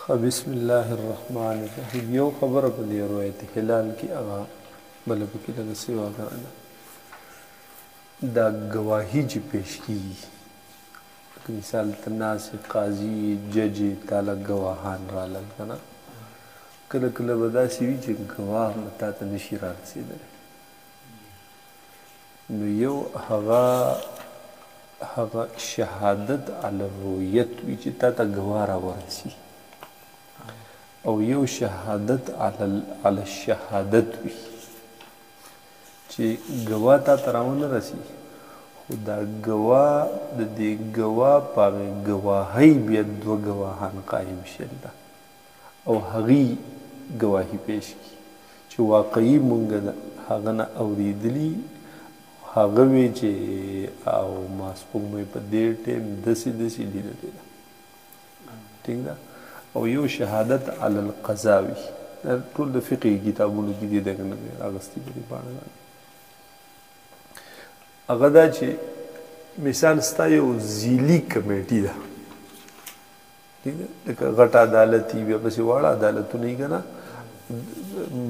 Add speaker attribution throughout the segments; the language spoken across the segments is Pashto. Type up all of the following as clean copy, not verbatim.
Speaker 1: بسم الله الرحمن الرحیم. یو خبره په دې روایت هلال کې هغه بله پکې لږه سیوا کړله، دا ګواهي چې پیش کېږي، مثال ته ناست قاضي جج تاله ګواهان رالل که نه، کله کله به داسې وي چې ګواه به تا ته نشي رارسېدلی، نو یو هغه شهادت علی الرؤیت وي چې تا ته ګواه راورسي، او یو شهادت علی الشهادت وي چې ګواه تا ته راونه رسي، خو دا ګواه د دې ګواه په هغې ګواهۍ بیا دوه ګواهان قایم شول ده او هغې ګواهي پیش کړي چې واقعي مونږ د هغه نه اورېدلي، هغه وی چې او ما سپوږمۍ په دې ټیم داسې داسې لیدلې ده، ټیک ده. او یو شهادت علی القضا وي، دا ټول د فقهي کتابونو کې دي دغه نه راغستي په دې پاڼه باندې. هغه دا چې مثال ستا یو ذیلي کمیټي ده، ټیک ده، لکه غټ عدالت وي، بیا پسې واړه عدالتونه یي که نه،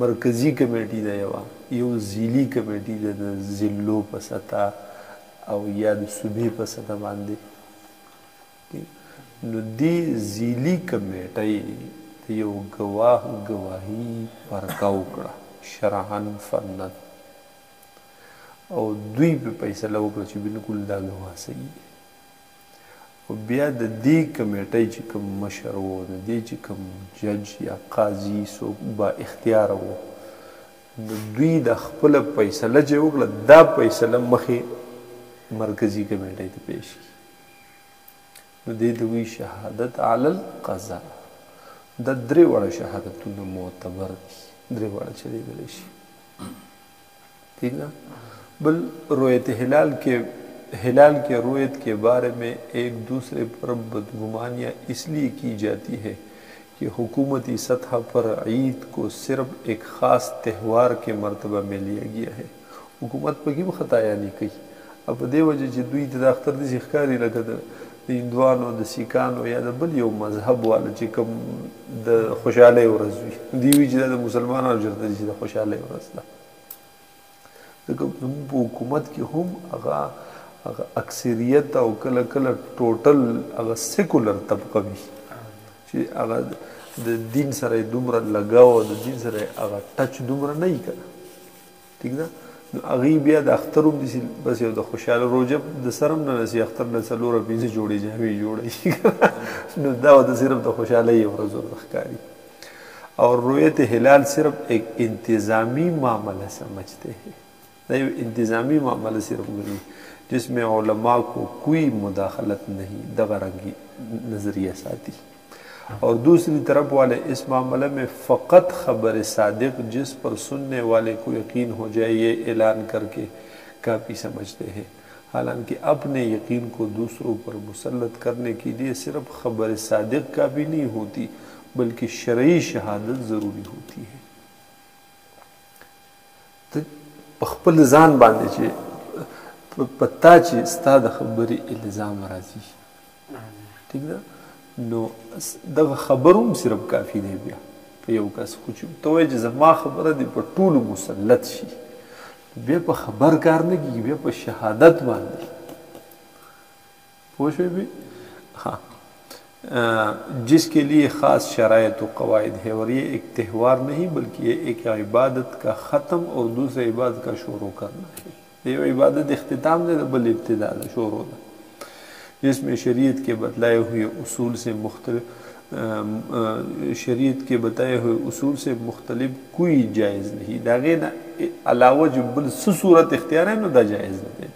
Speaker 1: مرکزي کمیټي ده یو ذیلي کمیټي ده د ضلعو په سطح او یا د صوبې په سطح باندې. نو دې ذیلي کمیټۍ د یو ګواه ګواهي پرکه وکړه شرعاً فناً، او دوی په فیصله وکړه چې بالکل دا ګواه صحیح دی، او بیا د دې کمیټۍ چې کوم مشر و، د دې چې کوم جج یا قاضي څوک با اختیاره و، نو دوی د خپله فیصله چې وکړه دا فیصله مخې مرکزي کمیټۍ ته پیش کړي، نو دې ته وایي شهادت علی القضا. دا درې واړه شهادتونه معتبر دي، درې واړه چلېدلی شي، ٹھیک ہے. بل رویت ہلال کے رویت کے بارے میں ایک دوسرے پر بدگمانیاں اس لیے کی جاتی ہے کہ حکومتی سطح پر عید کو صرف ایک خاص تہوار کے مرتبہ میں لیا گیا ہے. حکومت پکې به خطایانې کوي، او په دې وجه چې دوی ته د اختر داسې ښکاري لکه د هندوانو د سیکانو یا د بل یو مذهب والا چې کوم د خوشحالۍ ورځ وي، دوی وایي چې دا د مسلمانانو چېرته دي چې د خوشحالۍ ورځ ده. ځکه زموږ په حکومت کې هم هغه اکثریت او کله کله ټوټل هغه سیکولر طبقه وي چې هغه د دین سره یې دومره لګاو او د دین سره هغه ټچ دومره نه وي که نه، ټیک ده. نو هغوی بیا د اختر هم داسې بس یو د خوشحاله روژه د سر هم نه رسي، اختر نه 4 او 5 جوړې جامې جوړوي نو دا ورته صرف د خوشحالۍ یو ورځ ورته ښکاري. اور رویت ہلال صرف ایک انتظامی معاملہ سمجھتے ہیں، دا یو انتظامی معاملہ صرف گنی جس میں علماء کو کوئی مداخلت نہیں، دغه رنگی نظریہ ساتھی. اور دوسری طرف والے اس معاملے میں فقط خبر صادق جس پر سننے والے کو یقین ہو جائے یہ اعلان کر کے کافی سمجھتے ہیں، حالانکہ اپنے یقین کو دوسروں پر مسلط کرنے کے لیے صرف خبر صادق کافی نہیں ہوتی بلکہ شرعی شہادت ضروری ہوتی ہے. په خپل ځان باندې چې پتا چې ستا د خبرې الزام راځي، ټیک ده، نو دغه خبر هم صرف کافي دی بیا په یو کس، خو چې ته وایې چې زما خبره دې په ټولو مسلط شي، بیا په خبر کار نه کېږي، بیا په شهادت باندې. پوه شوې بې؟ हाँ، जिस के लिए ख़ास शरायत व क़वाइद है और ये एक त्यौहार नहीं बल्कि ये एक इबादत का ख़त्म और दूसरे इबादत का शुरू करना है. ये इबादत इख्तिताम दे बल इब्तिदा शुरू है जिसमें शरीयत के बतलाए हुए उसूल से मुख्तलिफ कोई जायज़ नहीं. दागे ना अलावा जो बल सूरत इख्तियार है ना दा जायज़ नहीं,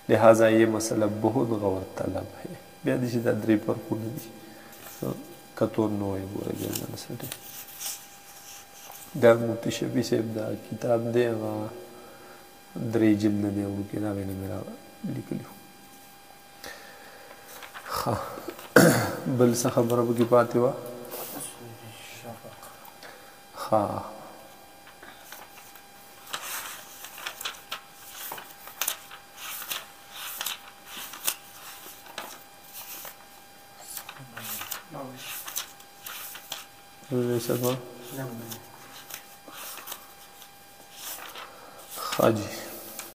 Speaker 1: लिहाजा ये मसला बहुत गौर तलब है. بیا دې چې دا 3 فرقونه دي کتور نه وایي ګوره ګرځنه سټې. دا مفتي شفیع صاحب دا کتاب دی هغه 3 جلده دی وړوکی، د هغې نه مې رالیکلي. ښه بل څه خبره پکې پاتې وه؟ ښه حاجی